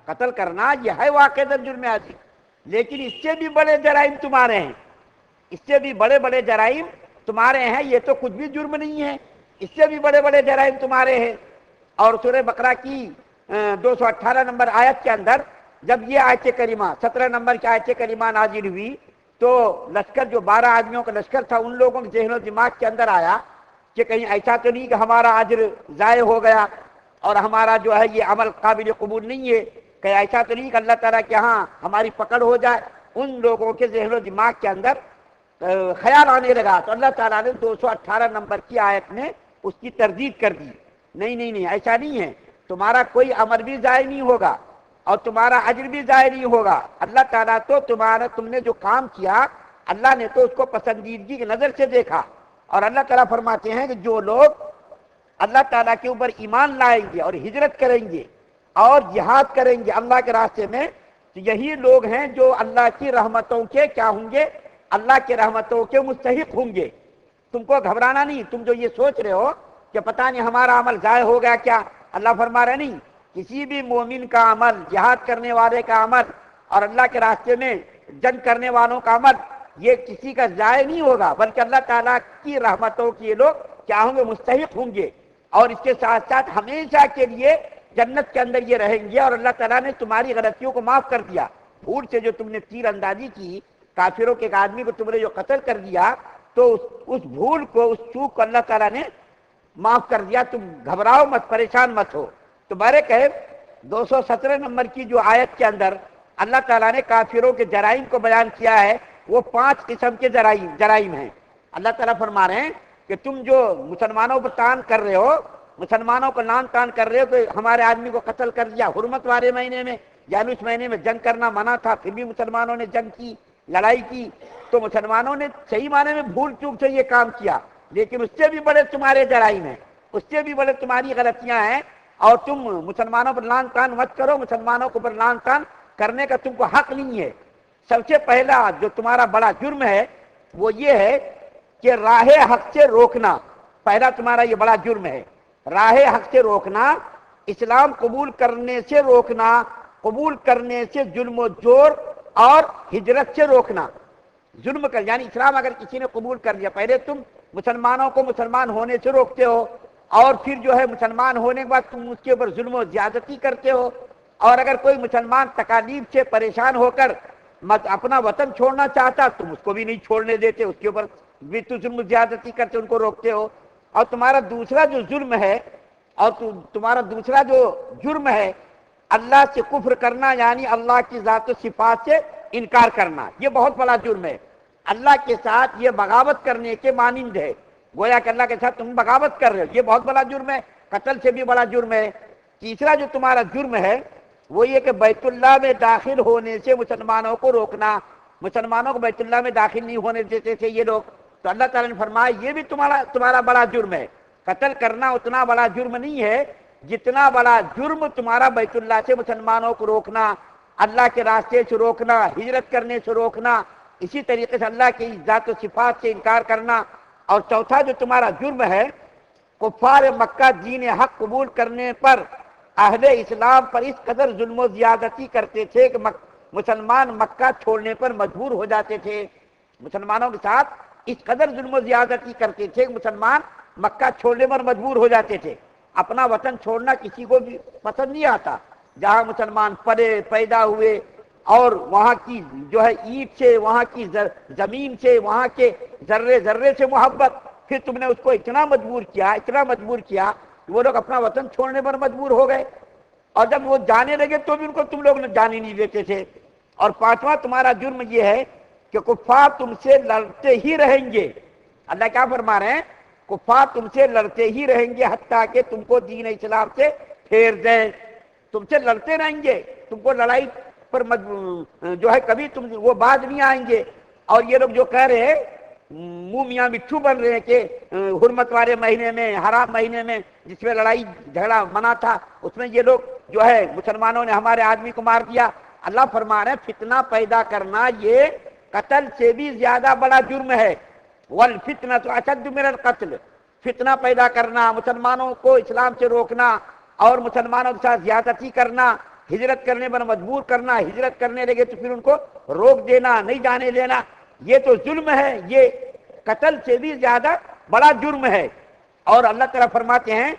قتل کرنا یہ ہے واقعہ جرم عظیم، لیکن اس سے بھی بڑے جرائم تمہارے ہیں، اس سے بھی بڑے بڑے جرائم تمہارے ہیں، یہ تو کچھ بھی جرم نہیں ہے، اس سے بھی بڑے بڑے جرائم تمہارے ہیں۔ اور سورہ بقرہ کی 218 نمبر آیت کے اندر جب یہ آیت کریمہ 17 نمبر کی آیت کریمہ نازل ہوئی تو لشکر جو 12 آدمیوں کا لشکر تھا ان لوگوں کے ذہن و دماغ کے اندر آیا کہ کہیں ایسا تو نہیں کہ ہمارا اجر ضائع ہو گیا اور ہمارا جو ہے یہ عمل قابل قبول نہیں ہے، کہ ایسا تو نہیں کہ اللہ تعالیٰ کے ہاں ہماری پکڑ ہو جائے۔ ان لوگوں کے ذہن و دماغ کے اندر خیال آنے لگا تو اللہ تعالیٰ نے 218 نمبر کی آیت میں اس کی تردید کر دی، نہیں نہیں نہیں، ایسا نہیں ہے، تمہارا کوئی عمل بھی ضائع نہیں ہوگا اور تمہارا اجر بھی ضائع نہیں ہوگا۔ اللہ تعالیٰ تو تم نے جو کام کیا اللہ نے تو اس کو پسندیدگی کی نظر سے دیکھا، اور اللہ تعالیٰ فرماتے ہیں کہ جو لوگ اللہ تعالیٰ کے اوپر ایمان لائیں گے اور ہجرت کریں گے اور جہاد کریں گے اللہ کے راستے میں، تو یہی لوگ ہیں جو اللہ کی رحمتوں کے کیا ہوں گے، اللہ کی رحمتوں کے مستحق ہوں گے۔ تم کو گھبرانا نہیں، تم جو یہ سوچ رہے ہو کہ پتہ نہیں ہمارا عمل ضائع ہو گیا کیا، اللہ فرما رہے نہیں، کسی بھی مومن کا عمل، جہاد کرنے والے کا عمل اور اللہ کے راستے میں جنگ کرنے والوں کا عمل یہ کسی کا ضائع نہیں ہوگا، بلکہ اللہ تعالیٰ کی رحمتوں کے یہ لوگ کیا ہوں گے، مستحق ہوں گے، اور اس کے ساتھ ساتھ ہمیشہ کے لیے جنت کے اندر یہ رہیں گے، اور اللہ تعالیٰ نے تمہاری غلطیوں کو معاف کر دیا۔ بھول سے جو تم نے تیر اندازی کی، کافروں کے ایک آدمی کو تم نے جو قتل کر دیا، تو اس بھول کو، اس چوک کو اللہ تعالیٰ نے معاف کر دیا، تم گھبراؤ مت، پریشان مت ہو۔ تو بہرکیف 217 نمبر کی جو آیت کے اندر اللہ تعالیٰ نے کافروں کے جرائم کو بیان کیا ہے، وہ 5 قسم کے جرائم ہیں۔ اللہ تعالیٰ فرما رہے ہیں کہ تم جو مسلمانوں پر تان کر رہے ہو، مسلمانوں کو لان تان کر رہے ہو کہ ہمارے آدمی کو قتل کر دیا حرمت والے مہینے میں، یعنی اس مہینے میں جنگ کرنا منع تھا، پھر بھی مسلمانوں نے جنگ کی، لڑائی کی، تو مسلمانوں نے صحیح معنی میں بھول چوک سے یہ کام کیا، لیکن اس سے بھی بڑے تمہارے جرائم ہیں، اس سے بھی بڑے تمہاری غلطیاں ہیں، اور تم مسلمانوں پر لان تان مت کرو، مسلمانوں کو پر لان تان کرنے کا تم کو حق نہیں ہے۔ سب سے پہلا جو تمہارا بڑا جرم ہے وہ یہ ہے کہ راہ حق سے روکنا، پہلا تمہارا یہ بڑا جرم ہے، راہ حق سے روکنا، اسلام قبول کرنے سے روکنا، قبول کرنے سے ظلم و جور اور ہجرت سے روکنا۔ ظلم کر یعنی اسلام اگر کسی نے قبول کر لیا، پہلے تم مسلمانوں کو مسلمان ہونے سے روکتے ہو، اور پھر جو ہے مسلمان ہونے کے بعد تم اس کے اوپر ظلم و زیادتی کرتے ہو، اور اگر کوئی مسلمان تکالیف سے پریشان ہو کر اپنا وطن چھوڑنا چاہتا تم اس کو بھی نہیں چھوڑنے دیتے، اس کے اوپر بھی تو ظلم و زیادتی کرتے ان کو روکتے ہو۔ اور تمہارا دوسرا جو ظلم ہے، اور تمہارا دوسرا جو جرم ہے اللہ سے کفر کرنا، یعنی اللہ کی ذات و صفات سے انکار کرنا، یہ بہت بڑا جرم ہے، اللہ کے ساتھ یہ بغاوت کرنے کے مانند ہے، گویا کہ اللہ کے ساتھ تم بغاوت کر رہے ہو، یہ بہت بڑا جرم ہے، قتل سے بھی بڑا جرم ہے۔ تیسرا جو تمہارا جرم ہے وہ یہ کہ بیت اللہ میں داخل ہونے سے مسلمانوں کو روکنا، مسلمانوں کو بیت اللہ میں داخل نہیں ہونے دیتے تھے یہ لوگ، تو اللہ تعالیٰ نے فرمایا یہ بھی تمہارا بڑا جرم ہے۔ قتل کرنا اتنا بڑا جرم نہیں ہے جتنا بڑا جرم تمہارا بیت اللہ سے مسلمانوں کو روکنا، اللہ کے راستے سے روکنا، ہجرت کرنے سے روکنا، اسی طریقے سے اللہ کی ذات و صفات سے انکار کرنا۔ اور چوتھا جو تمہارا جرم ہے، کفار مکہ دین حق قبول کرنے پر اہل اسلام پر اس قدر ظلم و زیادتی کرتے تھے کہ مسلمان مکہ چھوڑنے پر مجبور ہو جاتے تھے، مسلمانوں کے ساتھ اس قدر ظلم و زیادتی کرتے تھے کہ مسلمان مکہ چھوڑنے پر مجبور ہو جاتے تھے۔ اپنا وطن چھوڑنا کسی کو بھی پسند نہیں آتا، جہاں مسلمان پلے پیدا ہوئے اور وہاں کی جو ہے اینٹ سے، وہاں کی زمین سے، وہاں کے ذرے ذرے سے محبت، پھر تم نے اس کو اتنا مجبور کیا کہ وہ لوگ اپنا وطن چھوڑنے پر مجبور ہو گئے، اور جب وہ جانے لگے تو بھی ان کو تم لوگ جانے نہیں دیتے تھے۔ اور پانچواں تمہارا جرم یہ ہے کہ کفار تم سے لڑتے ہی رہیں گے، اللہ کیا فرما رہے ہیں، کفار تم سے لڑتے ہی رہیں گے حتیٰ کہ تم کو دین اسلام سے پھیر دیں، تم سے لڑتے رہیں گے، تم کو لڑائی پر جو ہے کبھی تم وہ بعد نہیں آئیں گے۔ اور یہ لوگ جو کہہ رہے ہیں منہ میاں مٹھو بن رہے ہیں کہ حرمت والے مہینے میں، حرام مہینے میں جس میں لڑائی جھگڑا منع تھا، اس میں یہ لوگ جو ہے مسلمانوں نے ہمارے آدمی کو مار دیا، اللہ فرما رہے ہیں فتنہ پیدا کرنا یہ قتل سے بھی زیادہ بڑا جرم ہے، والفتنۃ اشد من القتل، فتنہ پیدا کرنا، مسلمانوں کو اسلام سے روکنا اور مسلمانوں کے ساتھ زیادتی کرنا، ہجرت کرنے پر مجبور کرنا، ہجرت کرنے لگے تو پھر ان کو روک دینا، نہیں جانے دینا، یہ تو ظلم ہے، یہ قتل سے بھی زیادہ بڑا جرم ہے۔ اور اللہ تعالیٰ فرماتے ہیں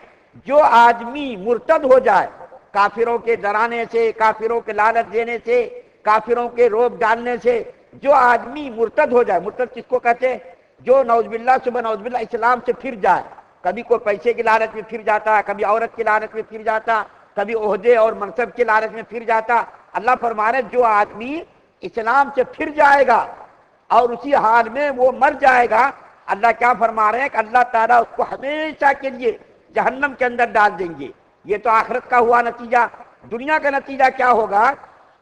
جو آدمی مرتد ہو جائے کافروں کے ڈرانے سے، کافروں کے لالچ دینے سے، کافروں کے روب ڈالنے سے، جو آدمی مرتد ہو جائے، مرتد کس کو کہتے ہیں؟ جو نعوذ باللہ سبحان نعوذ باللہ اسلام سے پھر جائے، کبھی کوئی پیسے کی لالچ میں پھر جاتا، کبھی عورت کی لالچ میں پھر جاتا، کبھی عہدے اور منصب کی لالچ میں پھر جاتا۔ اللہ فرما رہے جو آدمی اسلام سے پھر جائے گا اور اسی حال میں وہ مر جائے گا، اللہ کیا فرما رہے ہیں کہ اللہ تعالیٰ اس کو ہمیشہ کے لیے جہنم کے اندر ڈال دیں گے۔ یہ تو آخرت کا ہوا نتیجہ۔ دنیا کا نتیجہ کیا ہوگا؟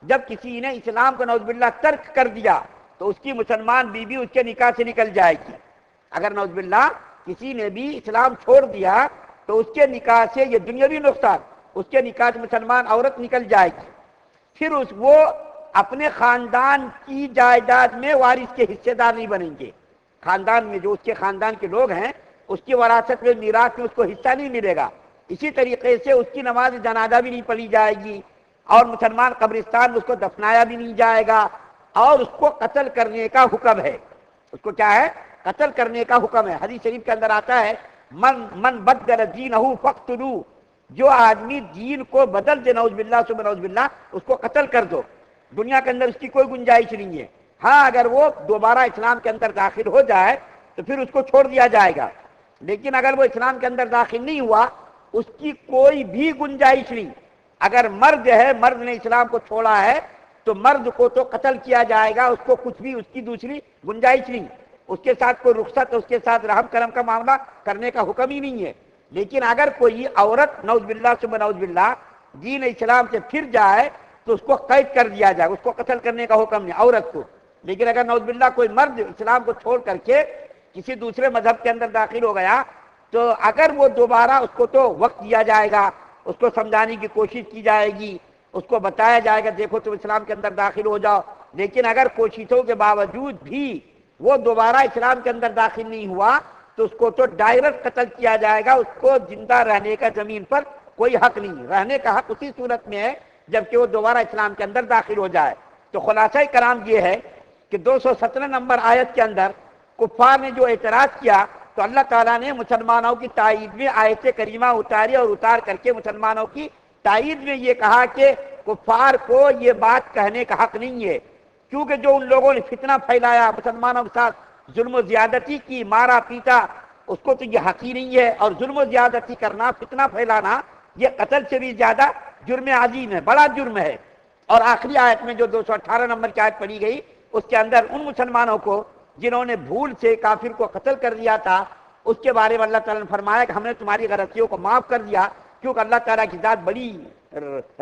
جب کسی نے اسلام کو نعوذ باللہ ترک کر دیا تو اس کی مسلمان بیوی اس کے نکاح سے نکل جائے گی۔ اگر نعوذ باللہ کسی نے بھی اسلام چھوڑ دیا تو اس کے نکاح سے، یہ دنیاوی نقصان، اس کے نکاح سے مسلمان عورت نکل جائے گی، پھر وہ اپنے خاندان کی جائیداد میں وارث کے حصے دار نہیں بنیں گے۔ خاندان میں جو اس کے خاندان کے لوگ ہیں اس کی وراثت میں، میراث میں اس کو حصہ نہیں ملے گا۔ اسی طریقے سے اس کی نماز جنازہ بھی نہیں پڑھی جائے گی اور مسلمان قبرستان میں اس کو دفنایا بھی نہیں جائے گا، اور اس کو قتل کرنے کا حکم ہے۔ اس کو کیا ہے؟ قتل کرنے کا حکم ہے۔ حدیث شریف کے اندر آتا ہے من بدل دینہ فاقتلوہ، جو آدمی دین کو بدل دے نعوذ باللہ ثم نعوذ باللہ اس کو قتل کر دو۔ دنیا کے اندر اس کی کوئی گنجائش نہیں ہے۔ ہاں اگر وہ دوبارہ اسلام کے اندر داخل ہو جائے تو پھر اس کو چھوڑ دیا جائے گا، لیکن اگر وہ اسلام کے اندر داخل نہیں ہوا اس کی کوئی بھی گنجائش نہیں۔ اگر مرد ہے، مرد نے اسلام کو چھوڑا ہے تو مرد کو تو قتل کیا جائے گا، اس کو کچھ بھی، اس کی دوسری گنجائش نہیں، اس کے ساتھ کوئی رخصت، اس کے ساتھ رحم کرم کا معاملہ کرنے کا حکم ہی نہیں ہے۔ لیکن اگر کوئی عورت نعوذ باللہ ثم نعوذ باللہ دین اسلام سے پھر جائے تو اس کو قید کر دیا جائے، اس کو قتل کرنے کا حکم نہیں عورت کو۔ لیکن اگر نعوذ باللہ کوئی مرد اسلام کو چھوڑ کر کے کسی دوسرے مذہب کے اندر داخل ہو گیا تو اگر وہ دوبارہ، اس کو تو وقت دیا جائے گا، اس کو سمجھانے کی کوشش کی جائے گی، اس کو بتایا جائے گا دیکھو تم اسلام کے اندر داخل ہو جاؤ، لیکن اگر کوششوں کے باوجود بھی وہ دوبارہ اسلام کے اندر داخل نہیں ہوا تو اس کو تو ڈائریکٹ قتل کیا جائے گا، اس کو زندہ رہنے کا زمین پر کوئی حق نہیں۔ رہنے کا حق اسی صورت میں ہے جبکہ وہ دوبارہ اسلام کے اندر داخل ہو جائے۔ تو خلاصہ کلام یہ ہے کہ 217 نمبر آیت کے اندر کفار نے جو اعتراض کیا تو اللہ تعالیٰ نے مسلمانوں کی تائید میں آیت کریمہ اتاری، اور اتار کر کے مسلمانوں کی تائید میں یہ کہا کہ کفار کو یہ بات کہنے کا حق نہیں ہے، کیونکہ جو ان لوگوں نے فتنہ پھیلایا، مسلمانوں کے ساتھ ظلم و زیادتی کی، مارا پیٹا، اس کو تو یہ حق ہی نہیں ہے۔ اور ظلم و زیادتی کرنا، فتنہ پھیلانا، یہ قتل سے بھی زیادہ جرم عظیم ہے، بڑا جرم ہے۔ اور آخری آیت میں جو 218 نمبر کی آیت پڑھی گئی اس کے اندر ان مسلمانوں کو جنہوں نے بھول سے کافر کو قتل کر دیا تھا اس کے بارے میں اللہ تعالیٰ نے فرمایا کہ ہم نے تمہاری غلطیوں کو معاف کر دیا، کیونکہ اللہ تعالیٰ کی ذات بڑی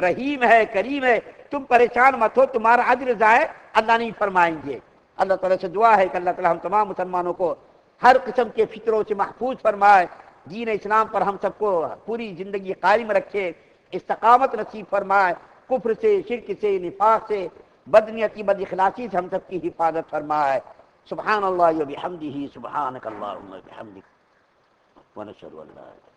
رحیم ہے، کریم ہے، تم پریشان مت ہو، تمہارا اجر ضائع اللہ نہیں فرمائیں گے۔ اللہ تعالیٰ سے دعا ہے کہ اللہ تعالیٰ ہم تمام مسلمانوں کو ہر قسم کے فطروں سے محفوظ فرمائے، دین اسلام پر ہم سب کو پوری زندگی قائم رکھے، استقامت نصیب فرمائے، کفر سے، شرک سے، نفاق سے، بدنیتی، بد اخلاصی سے ہم سب کی حفاظت فرمائے۔ سبحان اللہ و بحمدہ، سبحانک اللہم و بحمدک، ونشہد ان لا الہ الا انت